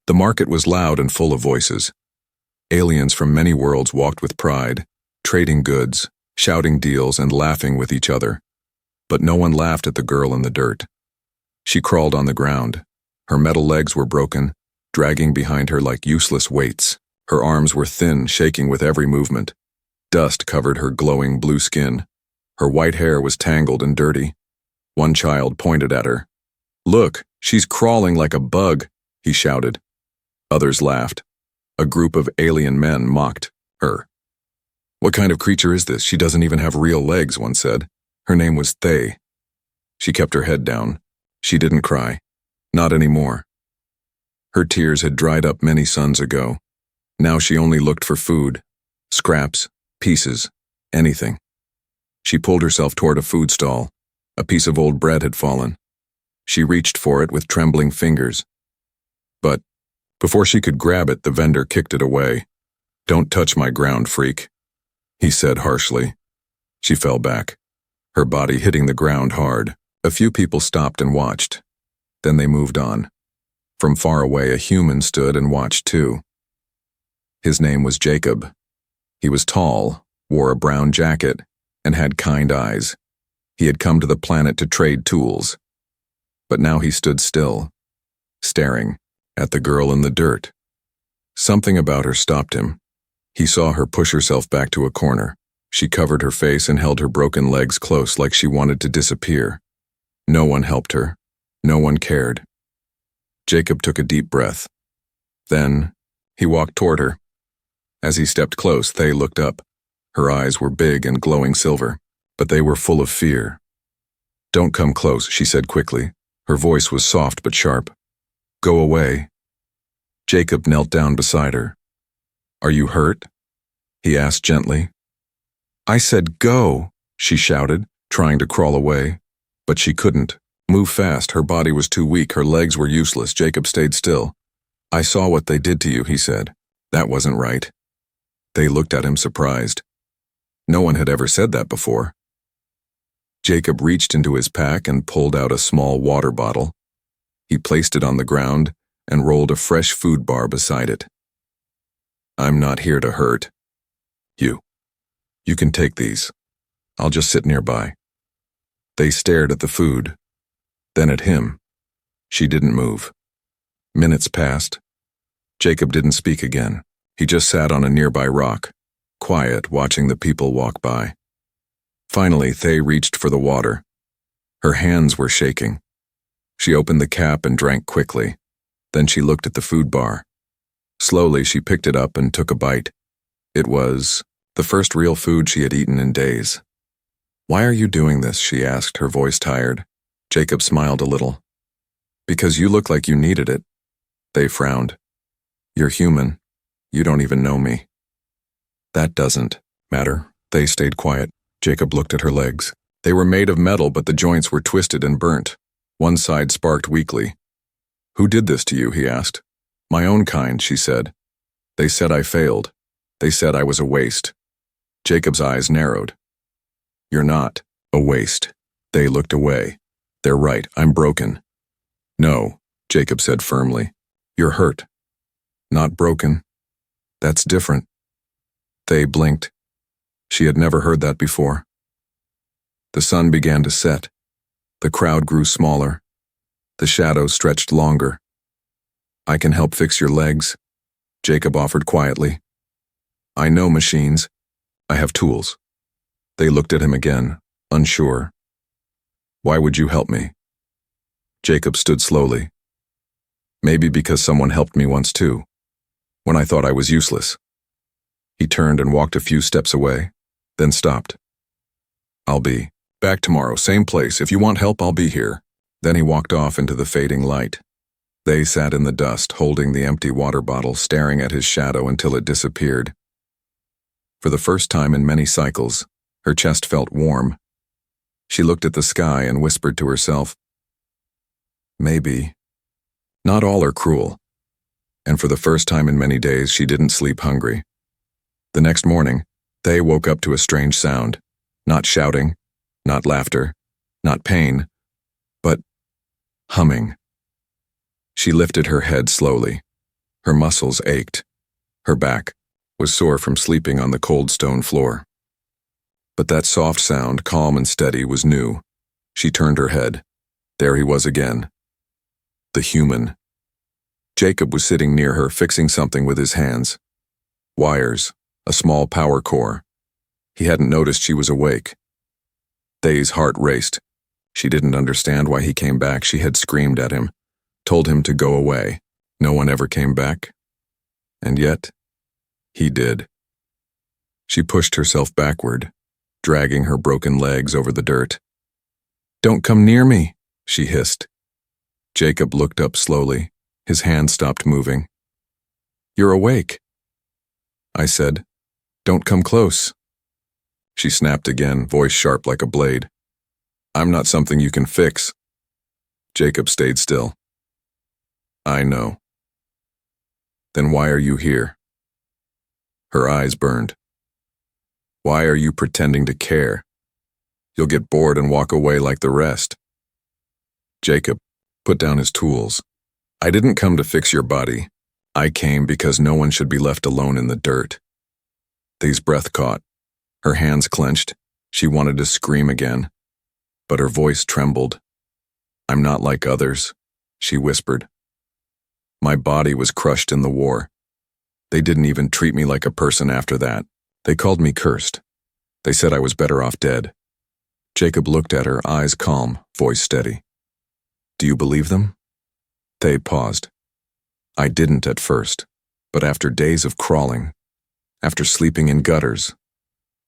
The market was loud and full of voices. Aliens from many worlds walked with pride, trading goods, shouting deals, and laughing with each other. But no one laughed at the girl in the dirt. She crawled on the ground. Her metal legs were broken, dragging behind her like useless weights. Her arms were thin, shaking with every movement. Dust covered her glowing blue skin. Her white hair was tangled and dirty. One child pointed at her. "Look, she's crawling like a bug," he shouted. Others laughed. A group of alien men mocked her. "What kind of creature is this? She doesn't even have real legs," one said. Her name was Thay. She kept her head down. She didn't cry. Not anymore. Her tears had dried up many suns ago. Now she only looked for food. Scraps, pieces, anything. She pulled herself toward a food stall. A piece of old bread had fallen. She reached for it with trembling fingers. But before she could grab it, the vendor kicked it away. "Don't touch my ground, freak," he said harshly. She fell back, her body hitting the ground hard. A few people stopped and watched. Then they moved on. From far away, a human stood and watched too. His name was Jacob. He was tall, wore a brown jacket, and had kind eyes. He had come to the planet to trade tools. But now he stood still, staring at the girl in the dirt. Something about her stopped him. He saw her push herself back to a corner. She covered her face and held her broken legs close like she wanted to disappear. No one helped her. No one cared. Jacob took a deep breath. Then, he walked toward her. As he stepped close, Thay looked up. Her eyes were big and glowing silver, but they were full of fear. "Don't come close," she said quickly. Her voice was soft but sharp. "Go away." Jacob knelt down beside her. "Are you hurt?" he asked gently. "I said go," she shouted, trying to crawl away. But she couldn't. Move fast, her body was too weak, her legs were useless. Jacob stayed still. "I saw what they did to you," he said. That wasn't right. They looked at him surprised. No one had ever said that before. Jacob reached into his pack and pulled out a small water bottle. He placed it on the ground and rolled a fresh food bar beside it. "I'm not here to hurt you. You can take these. I'll just sit nearby." They stared at the food, then at him. She didn't move. Minutes passed. Jacob didn't speak again. He just sat on a nearby rock, quiet, watching the people walk by. Finally, Thay reached for the water. Her hands were shaking. She opened the cap and drank quickly. Then she looked at the food bar. Slowly, she picked it up and took a bite. It was the first real food she had eaten in days. "Why are you doing this?" she asked, her voice tired. Jacob smiled a little. "Because you look like you needed it." They frowned. "You're human. You don't even know me." "That doesn't matter." They stayed quiet. Jacob looked at her legs. They were made of metal, but the joints were twisted and burnt. One side sparked weakly. "Who did this to you?" he asked. "My own kind," she said. "They said I failed. They said I was a waste." Jacob's eyes narrowed. "You're not a waste." They looked away. "They're right, I'm broken." "No," Jacob said firmly. "You're hurt. Not broken. That's different." They blinked. She had never heard that before. The sun began to set. The crowd grew smaller. The shadows stretched longer. "I can help fix your legs," Jacob offered quietly. "I know machines. I have tools." They looked at him again, unsure. "Why would you help me?" Jacob stood slowly. "Maybe because someone helped me once too, when I thought I was useless." He turned and walked a few steps away, then stopped. "I'll be back tomorrow, same place. If you want help, I'll be here." Then he walked off into the fading light. They sat in the dust, holding the empty water bottle, staring at his shadow until it disappeared. For the first time in many cycles, her chest felt warm. She looked at the sky and whispered to herself, "Maybe. Not all are cruel." And for the first time in many days, she didn't sleep hungry. The next morning, Thay woke up to a strange sound. Not shouting, not laughter, not pain, but humming. She lifted her head slowly. Her muscles ached. Her back was sore from sleeping on the cold stone floor. But that soft sound, calm and steady, was new. She turned her head. There he was again. The human. Jacob was sitting near her, fixing something with his hands. Wires, a small power core. He hadn't noticed she was awake. Thay's heart raced. She didn't understand why he came back. She had screamed at him, told him to go away. No one ever came back. And yet, he did. She pushed herself backward, dragging her broken legs over the dirt. "Don't come near me," she hissed. Jacob looked up slowly. His hand stopped moving. "You're awake," I said. "Don't come close." She snapped again, voice sharp like a blade. "I'm not something you can fix." Jacob stayed still. "I know." "Then why are you here?" Her eyes burned. "Why are you pretending to care? You'll get bored and walk away like the rest." Jacob put down his tools. "I didn't come to fix your body. I came because no one should be left alone in the dirt." Thay's breath caught. Her hands clenched. She wanted to scream again, but her voice trembled. "I'm not like others," she whispered. "My body was crushed in the war. They didn't even treat me like a person after that. They called me cursed. They said I was better off dead." Jacob looked at her, eyes calm, voice steady. "Do you believe them?" Thay paused. "I didn't at first, but after days of crawling, after sleeping in gutters,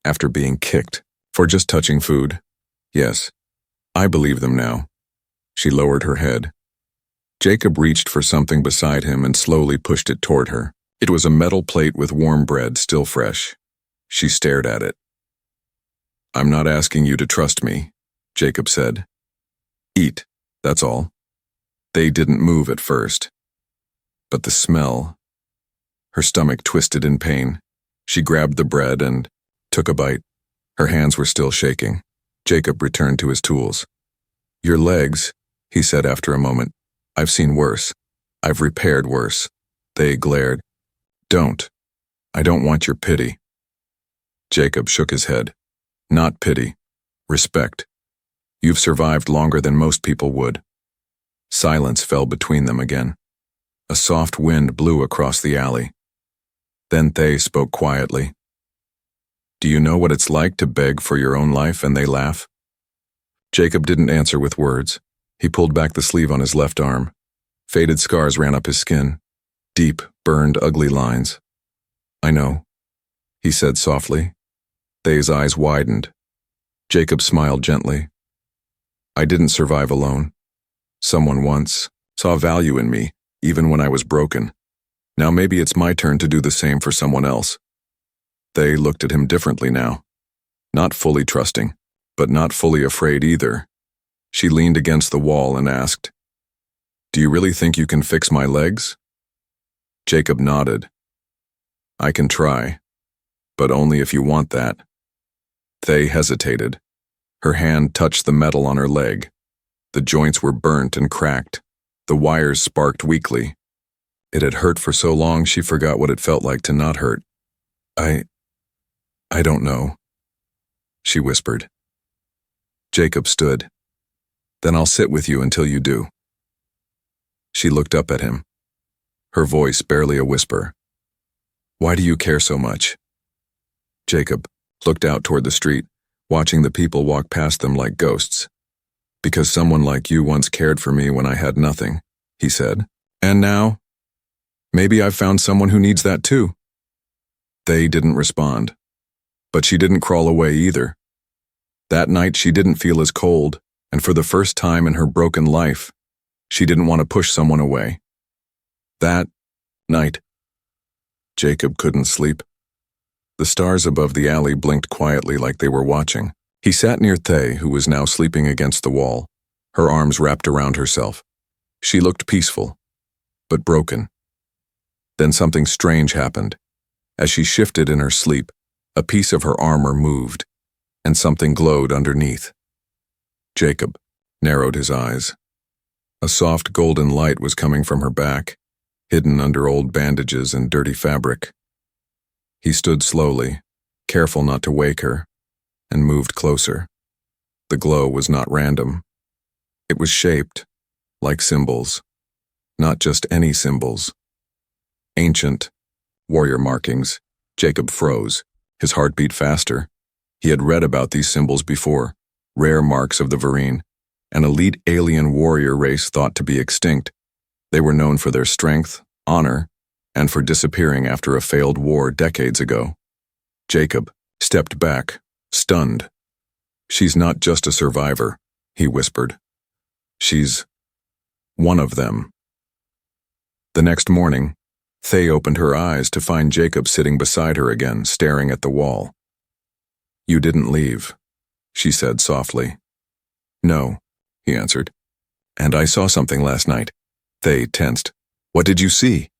after being kicked for just touching food, yes, I believe them now." She lowered her head. Jacob reached for something beside him and slowly pushed it toward her. It was a metal plate with warm bread, still fresh. She stared at it. "I'm not asking you to trust me," Jacob said. "Eat, that's all." They didn't move at first. But the smell. Her stomach twisted in pain. She grabbed the bread and took a bite. Her hands were still shaking. Jacob returned to his tools. "Your legs," he said after a moment. "I've seen worse. I've repaired worse." They glared. "Don't. I don't want your pity." Jacob shook his head. "Not pity. Respect. You've survived longer than most people would." Silence fell between them again. A soft wind blew across the alley. Then Thay spoke quietly. "Do you know what it's like to beg for your own life and they laugh?" Jacob didn't answer with words. He pulled back the sleeve on his left arm. Faded scars ran up his skin. Deep, burned, ugly lines. "I know," he said softly. Thay's eyes widened. Jacob smiled gently. "I didn't survive alone. Someone once saw value in me, even when I was broken. Now maybe it's my turn to do the same for someone else." They looked at him differently now. Not fully trusting, but not fully afraid either. She leaned against the wall and asked, "Do you really think you can fix my legs?" Jacob nodded. "I can try, but only if you want that." Thay hesitated. Her hand touched the metal on her leg. The joints were burnt and cracked. The wires sparked weakly. It had hurt for so long she forgot what it felt like to not hurt. I don't know," she whispered. Jacob stood. "Then I'll sit with you until you do." She looked up at him. Her voice barely a whisper. "Why do you care so much?" Jacob looked out toward the street, watching the people walk past them like ghosts. "Because someone like you once cared for me when I had nothing," he said. "And now, maybe I've found someone who needs that too." They didn't respond. But she didn't crawl away either. That night she didn't feel as cold, and for the first time in her broken life, she didn't want to push someone away. That night, Jacob couldn't sleep. The stars above the alley blinked quietly like they were watching. He sat near Thay, who was now sleeping against the wall, her arms wrapped around herself. She looked peaceful, but broken. Then something strange happened. As she shifted in her sleep, a piece of her armor moved, and something glowed underneath. Jacob narrowed his eyes. A soft golden light was coming from her back. hidden under old bandages and dirty fabric. He stood slowly, careful not to wake her, and moved closer. The glow was not random. It was shaped, like symbols. Not just any symbols. Ancient, warrior markings. Jacob froze, his heart beat faster. He had read about these symbols before, rare marks of the Varine, an elite alien warrior race thought to be extinct. They were known for their strength, honor, and for disappearing after a failed war decades ago. Jacob stepped back, stunned. "She's not just a survivor," he whispered. "She's one of them." The next morning, Thay opened her eyes to find Jacob sitting beside her again, staring at the wall. "You didn't leave," she said softly. "No," he answered. "And I saw something last night." Thay tensed. "What did you see?"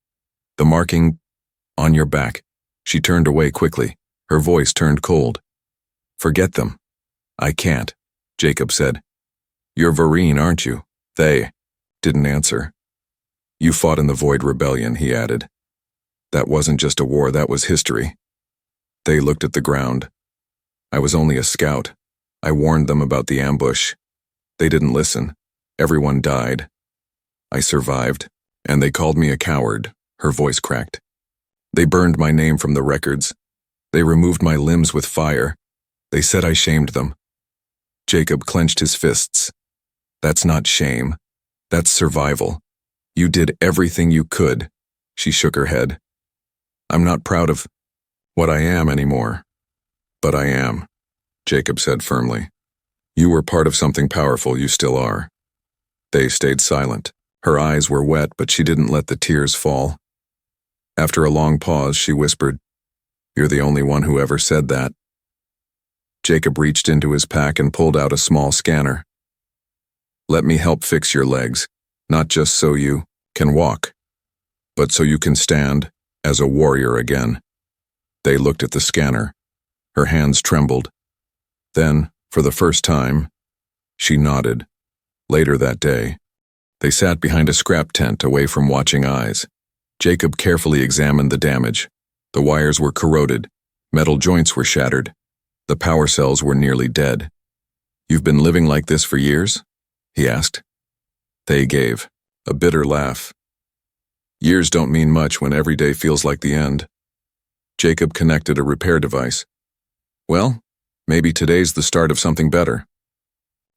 "The marking on your back." She turned away quickly. Her voice turned cold. "Forget them." "I can't," Jacob said. "You're Varine, aren't you?" Thay didn't answer. "You fought in the Void Rebellion," he added. "That wasn't just a war, that was history." They looked at the ground. "I was only a scout. I warned them about the ambush. They didn't listen. Everyone died. I survived, and they called me a coward." Her voice cracked. "They burned my name from the records. They removed my limbs with fire. They said I shamed them." Jacob clenched his fists. "That's not shame. That's survival. You did everything you could." She shook her head. "I'm not proud of what I am anymore." "But I am," Jacob said firmly. "You were part of something powerful, you still are." They stayed silent. Her eyes were wet, but she didn't let the tears fall. After a long pause, she whispered, "You're the only one who ever said that." Jacob reached into his pack and pulled out a small scanner. "Let me help fix your legs, not just so you can walk, but so you can stand as a warrior again." They looked at the scanner. Her hands trembled. Then, for the first time, she nodded. Later that day, they sat behind a scrap tent away from watching eyes. Jacob carefully examined the damage. The wires were corroded. Metal joints were shattered. The power cells were nearly dead. "You've been living like this for years?" he asked. They gave a bitter laugh. "Years don't mean much when every day feels like the end." Jacob connected a repair device. "Well, maybe today's the start of something better."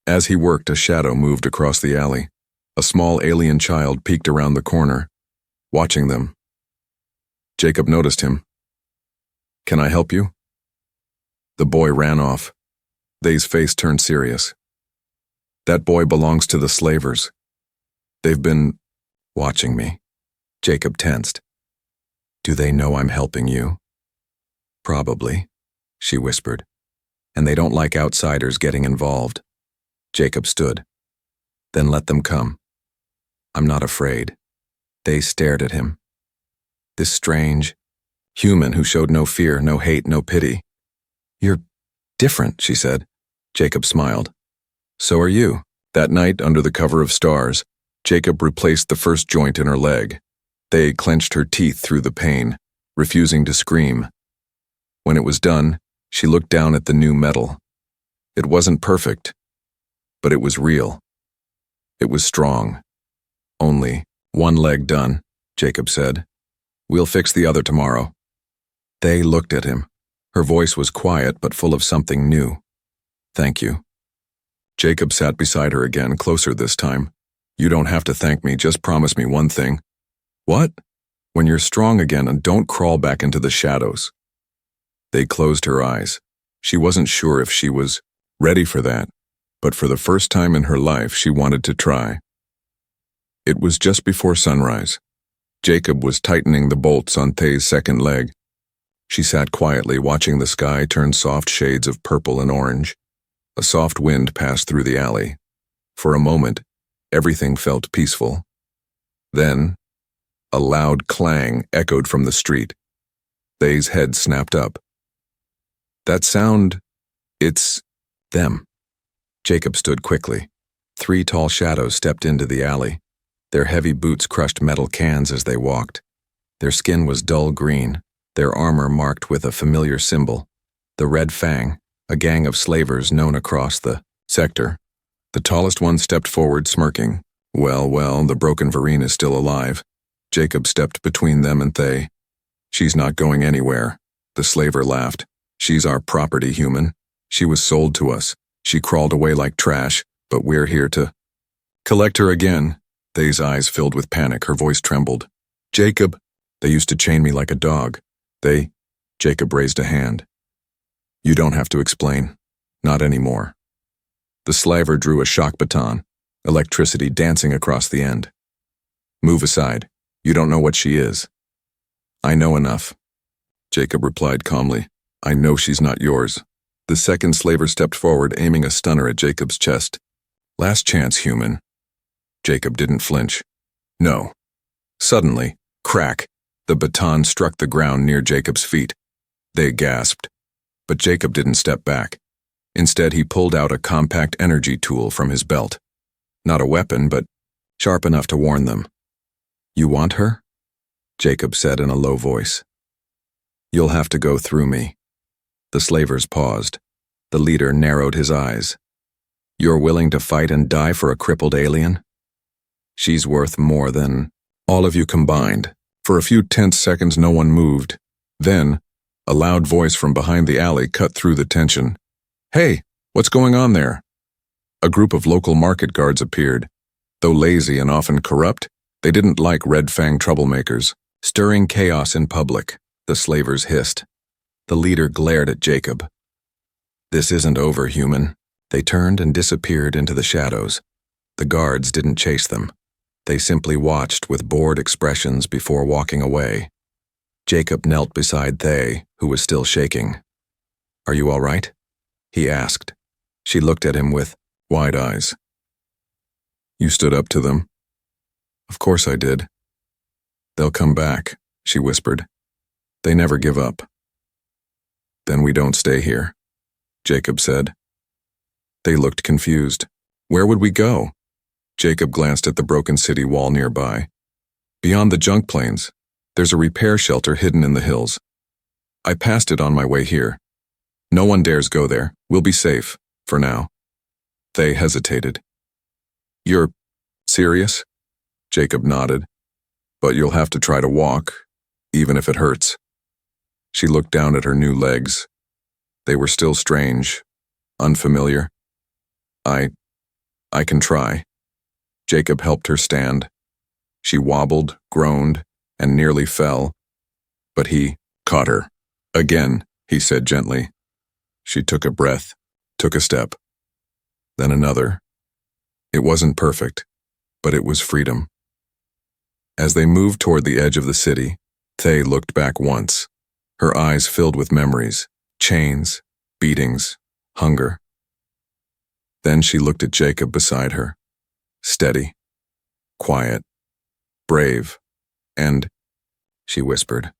As he worked, a shadow moved across the alley. A small alien child peeked around the corner, watching them. Jacob noticed him. "Can I help you?" The boy ran off. Thay's face turned serious. "That boy belongs to the slavers. They've been watching me." Jacob tensed. "Do they know I'm helping you?" "Probably," she whispered. "And they don't like outsiders getting involved." Jacob stood. "Then let them come." "I'm not afraid." They stared at him. This strange human who showed no fear, no hate, no pity. "You're different," she said. Jacob smiled. "So are you." That night, under the cover of stars, Jacob replaced the first joint in her leg. They clenched her teeth through the pain, refusing to scream. When it was done, she looked down at the new metal. It wasn't perfect, but it was real. It was strong. "Only one leg done," Jacob said. "We'll fix the other tomorrow." They looked at him. Her voice was quiet but full of something new. "Thank you." Jacob sat beside her again, closer this time. "You don't have to thank me, just promise me one thing." "What?" "When you're strong again, and don't crawl back into the shadows." They closed her eyes. She wasn't sure if she was ready for that, but for the first time in her life, she wanted to try. It was just before sunrise. Jacob was tightening the bolts on Thay's second leg. She sat quietly, watching the sky turn soft shades of purple and orange. A soft wind passed through the alley. For a moment, everything felt peaceful. Then, a loud clang echoed from the street. Thay's head snapped up. "That sound, it's them." Jacob stood quickly. 3 tall shadows stepped into the alley. Their heavy boots crushed metal cans as they walked. Their skin was dull green, their armor marked with a familiar symbol, the Red Fang, a gang of slavers known across the sector. The tallest one stepped forward, smirking. Well, the broken Vereen is still alive. Jacob stepped between them and Thay. She's not going anywhere. The slaver laughed. She's our property, human. She was sold to us. She crawled away like trash, but we're here to collect her again. Thay's eyes filled with panic, her voice trembled. Jacob, they used to chain me like a dog. Jacob raised a hand. You don't have to explain. Not anymore. The slaver drew a shock baton, electricity dancing across the end. Move aside. You don't know what she is. I know enough. Jacob replied calmly. I know she's not yours. The second slaver stepped forward, aiming a stunner at Jacob's chest. Last chance, human. Jacob didn't flinch. No. Suddenly, crack, the baton struck the ground near Jacob's feet. They gasped. But Jacob didn't step back. Instead, he pulled out a compact energy tool from his belt. Not a weapon, but sharp enough to warn them. You want her? Jacob said in a low voice. You'll have to go through me. The slavers paused. The leader narrowed his eyes. You're willing to fight and die for a crippled alien? She's worth more than all of you combined. For a few tense seconds, no one moved. Then, a loud voice from behind the alley cut through the tension. Hey, what's going on there? A group of local market guards appeared. Though lazy and often corrupt, they didn't like Red Fang troublemakers, stirring chaos in public. The slavers hissed. The leader glared at Jacob. This isn't over, human. They turned and disappeared into the shadows. The guards didn't chase them. They simply watched with bored expressions before walking away. Jacob knelt beside Thay, who was still shaking. Are you all right? He asked. She looked at him with wide eyes. You stood up to them? Of course I did. They'll come back, she whispered. They never give up. Then we don't stay here, Jacob said. They looked confused. Where would we go? Jacob glanced at the broken city wall nearby. Beyond the junk planes, there's a repair shelter hidden in the hills. I passed it on my way here. No one dares go there. We'll be safe, for now. Thay hesitated. You're serious? Jacob nodded. But you'll have to try to walk, even if it hurts. She looked down at her new legs. They were still strange, unfamiliar. I can try. Jacob helped her stand. She wobbled, groaned, and nearly fell. But he caught her. Again, he said gently. She took a breath, took a step. Then another. It wasn't perfect, but it was freedom. As they moved toward the edge of the city, Thay looked back once. Her eyes filled with memories, chains, beatings, hunger. Then she looked at Jacob beside her. Steady, quiet, brave, and, she whispered,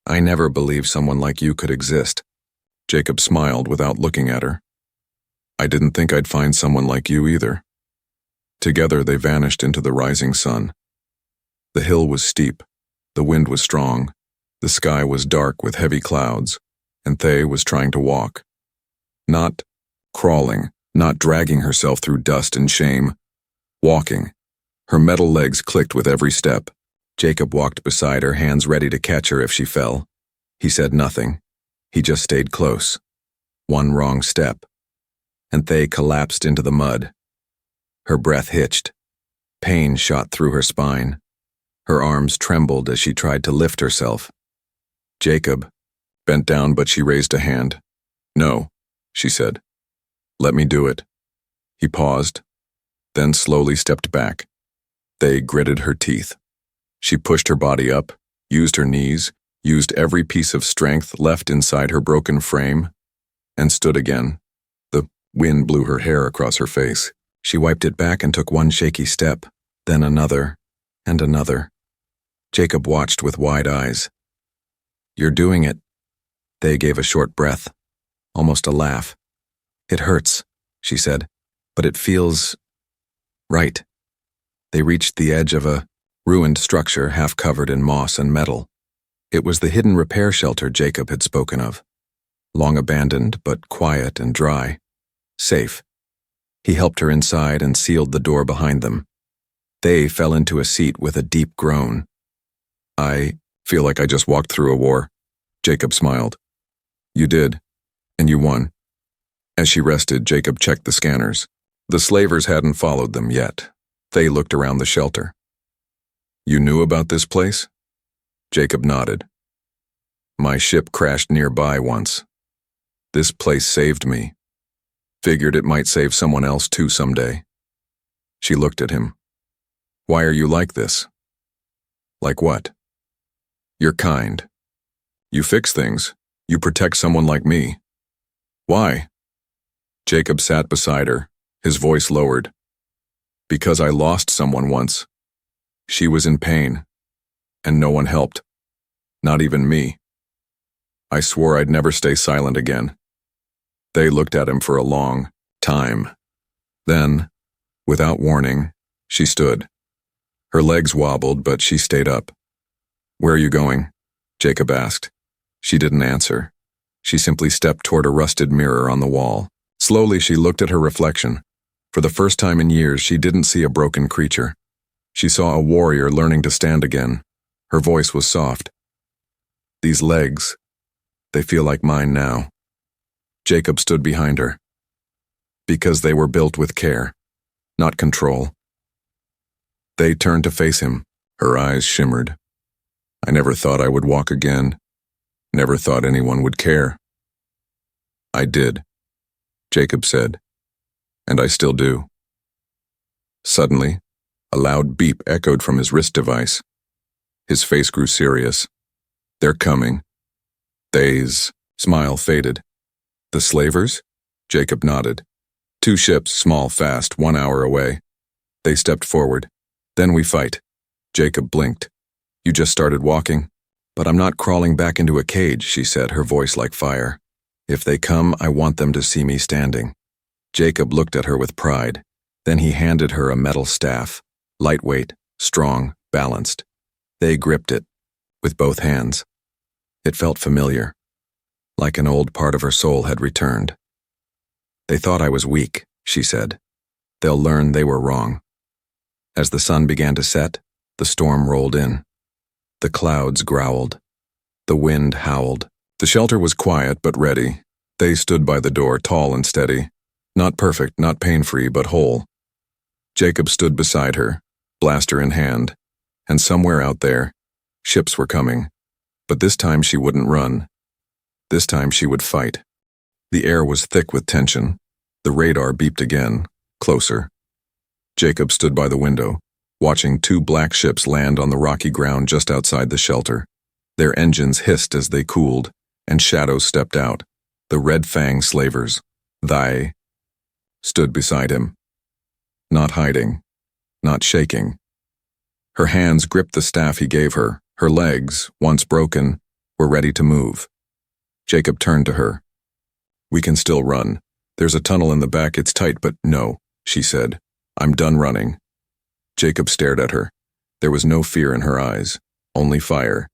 I never believed someone like you could exist. Jacob smiled without looking at her. I didn't think I'd find someone like you either. Together they vanished into the rising sun. The hill was steep, the wind was strong, the sky was dark with heavy clouds, and Thay was trying to walk. Not crawling, not dragging herself through dust and shame. Walking. Her metal legs clicked with every step. Jacob walked beside her, hands ready to catch her if she fell. He said nothing. He just stayed close. One wrong step. And Thay collapsed into the mud. Her breath hitched. Pain shot through her spine. Her arms trembled as she tried to lift herself. Jacob bent down, but she raised a hand. No, she said. Let me do it. He paused, then slowly stepped back. Thay gritted her teeth. She pushed her body up, used her knees, used every piece of strength left inside her broken frame, and stood again. The wind blew her hair across her face. She wiped it back and took one shaky step, then another, and another. Jacob watched with wide eyes. You're doing it. Thay gave a short breath, almost a laugh. It hurts, she said, but it feels right. They reached the edge of a ruined structure half covered in moss and metal. It was the hidden repair shelter Jacob had spoken of. Long abandoned, but quiet and dry. Safe. He helped her inside and sealed the door behind them. They fell into a seat with a deep groan. I feel like I just walked through a war. Jacob smiled. You did, and you won. As she rested, Jacob checked the scanners. The slavers hadn't followed them yet. They looked around the shelter. You knew about this place? Jacob nodded. My ship crashed nearby once. This place saved me. Figured it might save someone else too someday. She looked at him. Why are you like this? Like what? You're kind. You fix things. You protect someone like me. Why? Jacob sat beside her, his voice lowered. Because I lost someone once. She was in pain, and no one helped. Not even me. I swore I'd never stay silent again. They looked at him for a long time. Then, without warning, she stood. Her legs wobbled, but she stayed up. Where are you going? Jacob asked. She didn't answer. She simply stepped toward a rusted mirror on the wall. Slowly, she looked at her reflection. For the first time in years, she didn't see a broken creature. She saw a warrior learning to stand again. Her voice was soft. These legs, they feel like mine now. Jacob stood behind her. Because they were built with care, not control. They turned to face him. Her eyes shimmered. I never thought I would walk again. Never thought anyone would care. I did, Jacob said, and I still do. Suddenly, a loud beep echoed from his wrist device. His face grew serious. They're coming. They's smile faded. The slavers? Jacob nodded. 2 ships, small, fast, 1 hour away. They stepped forward. Then we fight. Jacob blinked. You just started walking? But I'm not crawling back into a cage, she said, her voice like fire. If they come, I want them to see me standing. Jacob looked at her with pride. Then he handed her a metal staff. Lightweight, strong, balanced. They gripped it, with both hands. It felt familiar, like an old part of her soul had returned. They thought I was weak, she said. They'll learn they were wrong. As the sun began to set, the storm rolled in. The clouds growled. The wind howled. The shelter was quiet but ready. They stood by the door, tall and steady. Not perfect, not pain-free, but whole. Jacob stood beside her, blaster in hand, and somewhere out there, ships were coming. But this time she wouldn't run. This time she would fight. The air was thick with tension. The radar beeped again, closer. Jacob stood by the window, watching 2 black ships land on the rocky ground just outside the shelter. Their engines hissed as they cooled, and shadows stepped out. The red fang slavers, they, stood beside him. Not hiding, not shaking. Her hands gripped the staff he gave her. Her legs, once broken, were ready to move. Jacob turned to her. We can still run. There's a tunnel in the back, it's tight, but no, she said. I'm done running. Jacob stared at her. There was no fear in her eyes, only fire.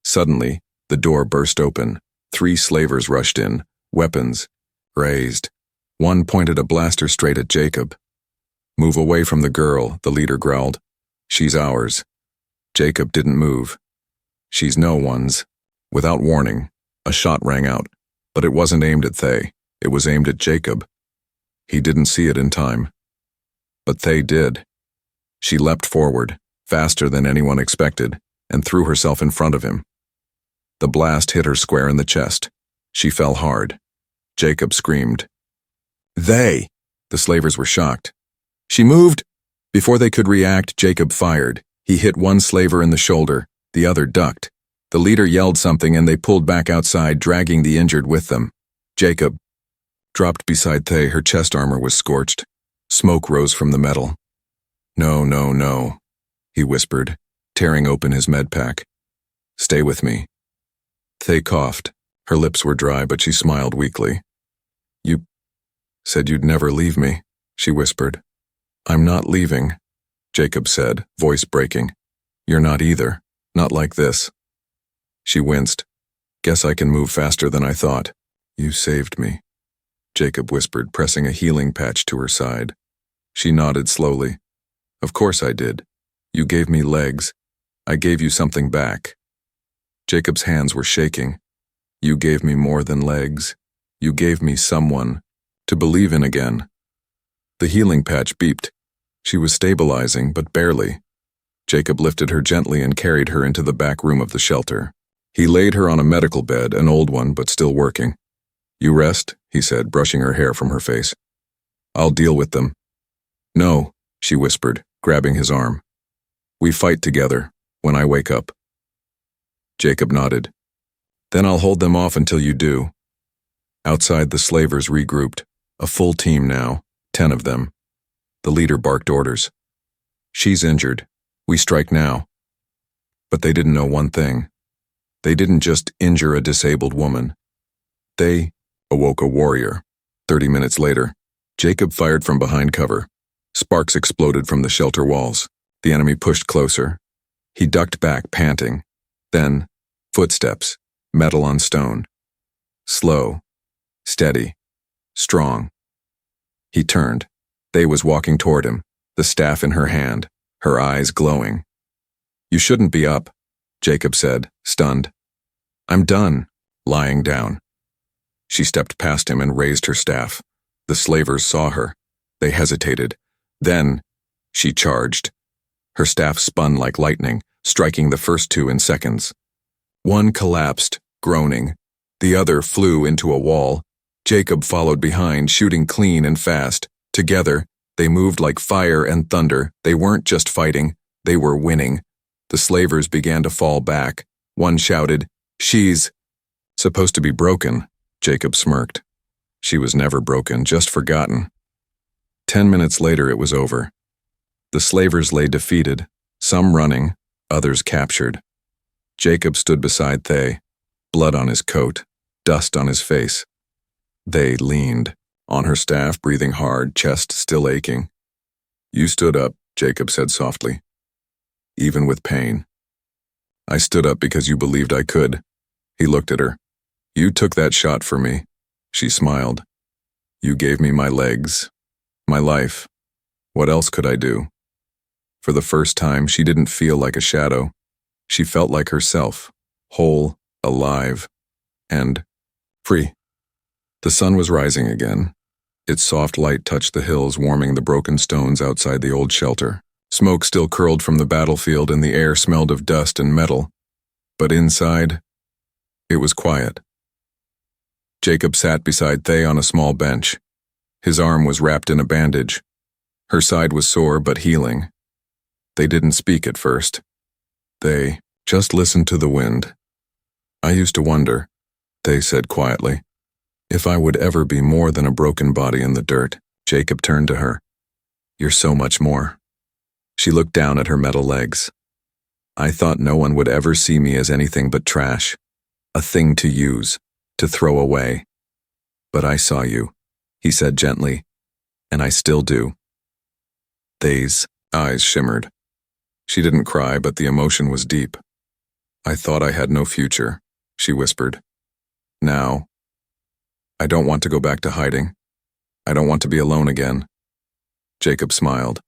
Suddenly, the door burst open. 3 slavers rushed in, weapons raised. One pointed a blaster straight at Jacob. Move away from the girl, the leader growled. She's ours. Jacob didn't move. She's no one's. Without warning, a shot rang out, but it wasn't aimed at Thay. It was aimed at Jacob. He didn't see it in time. But Thay did. She leapt forward, faster than anyone expected, and threw herself in front of him. The blast hit her square in the chest. She fell hard. Jacob screamed. They! The slavers were shocked. She moved! Before they could react, Jacob fired. He hit one slaver in the shoulder. The other ducked. The leader yelled something and they pulled back outside, dragging the injured with them. Jacob dropped beside Thay. Her chest armor was scorched. Smoke rose from the metal. No, no, no, he whispered, tearing open his med pack. Stay with me. Thay coughed. Her lips were dry, but she smiled weakly. You said you'd never leave me, she whispered. I'm not leaving. Jacob said, voice breaking. You're not either. Not like this. She winced. Guess I can move faster than I thought. You saved me, Jacob whispered, pressing a healing patch to her side. She nodded slowly. Of course I did. You gave me legs. I gave you something back. Jacob's hands were shaking. You gave me more than legs. You gave me someone to believe in again. The healing patch beeped. She was stabilizing, but barely. Jacob lifted her gently and carried her into the back room of the shelter. He laid her on a medical bed, an old one, but still working. You rest, he said, brushing her hair from her face. I'll deal with them. No, she whispered, grabbing his arm. We fight together, when I wake up. Jacob nodded. Then I'll hold them off until you do. Outside, the slavers regrouped, a full team now, 10 of them. The leader barked orders. She's injured. We strike now. But they didn't know one thing. They didn't just injure a disabled woman. They awoke a warrior. 30 minutes later, Jacob fired from behind cover. Sparks exploded from the shelter walls. The enemy pushed closer. He ducked back, panting. Then, footsteps, metal on stone. Slow, steady, strong. He turned. They was walking toward him, the staff in her hand, her eyes glowing. You shouldn't be up, Jacob said, stunned. I'm done, lying down. She stepped past him and raised her staff. The slavers saw her. They hesitated. Then, she charged. Her staff spun like lightning, striking the first 2 in seconds. One collapsed, groaning. The other flew into a wall. Jacob followed behind, shooting clean and fast. Together, they moved like fire and thunder. They weren't just fighting, they were winning. The slavers began to fall back. One shouted, She's supposed to be broken, Jacob smirked. She was never broken, just forgotten. 10 minutes later it was over. The slavers lay defeated, some running, others captured. Jacob stood beside Thay, blood on his coat, dust on his face. They leaned, on her staff, breathing hard, chest still aching. You stood up, Jacob said softly, even with pain. I stood up because you believed I could. He looked at her. You took that shot for me. She smiled. You gave me my legs, my life. What else could I do? For the first time, she didn't feel like a shadow. She felt like herself, whole, alive, and free. The sun was rising again. Its soft light touched the hills, warming the broken stones outside the old shelter. Smoke still curled from the battlefield and the air smelled of dust and metal. But inside, it was quiet. Jacob sat beside Thay on a small bench. His arm was wrapped in a bandage. Her side was sore but healing. They didn't speak at first. They just listened to the wind. I used to wonder, Thay said quietly, if I would ever be more than a broken body in the dirt. Jacob turned to her. You're so much more. She looked down at her metal legs. I thought no one would ever see me as anything but trash, a thing to use, to throw away. But I saw you, he said gently, and I still do. Thay's eyes shimmered. She didn't cry, but the emotion was deep. I thought I had no future, she whispered. Now, I don't want to go back to hiding. I don't want to be alone again. Jacob smiled.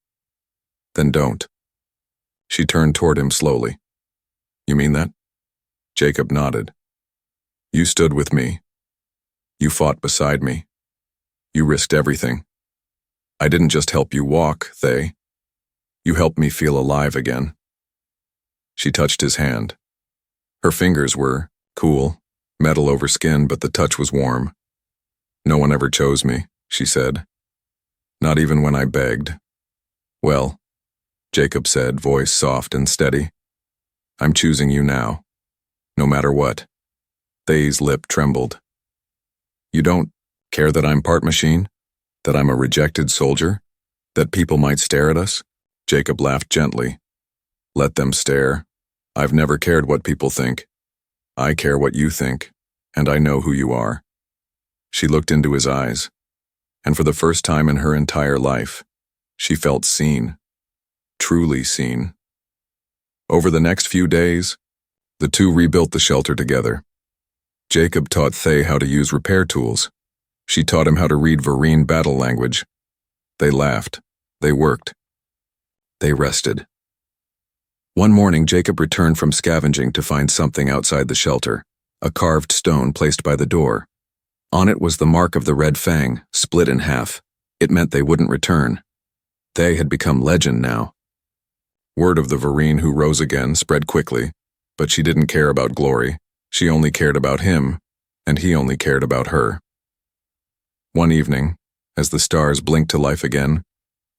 Then don't. She turned toward him slowly. You mean that? Jacob nodded. You stood with me. You fought beside me. You risked everything. I didn't just help you walk, Thay. You helped me feel alive again. She touched his hand. Her fingers were cool, metal over skin, but the touch was warm. No one ever chose me, she said. Not even when I begged. Well, Jacob said, voice soft and steady. I'm choosing you now, no matter what. Thay's lip trembled. You don't care that I'm part machine? That I'm a rejected soldier? That people might stare at us? Jacob laughed gently. Let them stare. I've never cared what people think. I care what you think, and I know who you are. She looked into his eyes, and for the first time in her entire life, she felt seen. truly seen. Over the next few days, the two rebuilt the shelter together. Jacob taught Thay how to use repair tools. She taught him how to read Vereen battle language. They laughed. They worked. They rested. One morning, Jacob returned from scavenging to find something outside the shelter, a carved stone placed by the door. On it was the mark of the red fang, split in half. It meant they wouldn't return. They had become legend now. Word of the Vereen who rose again spread quickly, but she didn't care about glory. She only cared about him, and he only cared about her. One evening, as the stars blinked to life again,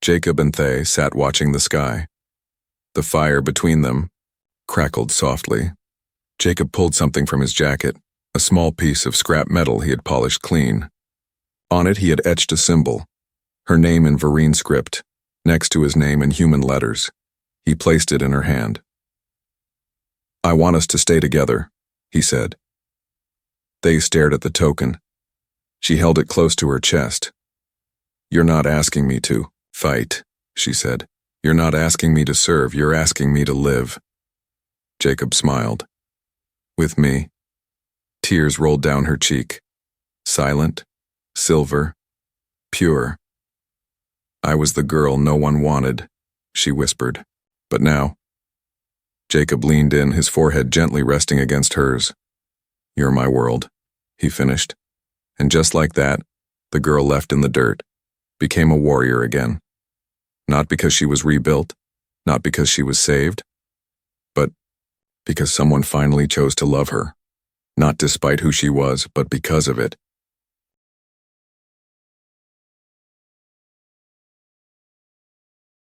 Jacob and Thay sat watching the sky. The fire between them crackled softly. Jacob pulled something from his jacket, a small piece of scrap metal he had polished clean. On it he had etched a symbol, her name in Vereen script, next to his name in human letters. He placed it in her hand. "I want us to stay together," he said. They stared at the token. She held it close to her chest. "You're not asking me to fight," she said. "You're not asking me to serve, you're asking me to live." Jacob smiled. "With me?" Tears rolled down her cheek. Silent, silver, pure. "I was the girl no one wanted," she whispered. "But now—" Jacob leaned in, his forehead gently resting against hers. "You're my world," he finished. And just like that, the girl left in the dirt became a warrior again. Not because she was rebuilt, not because she was saved, but because someone finally chose to love her. Not despite who she was, but because of it.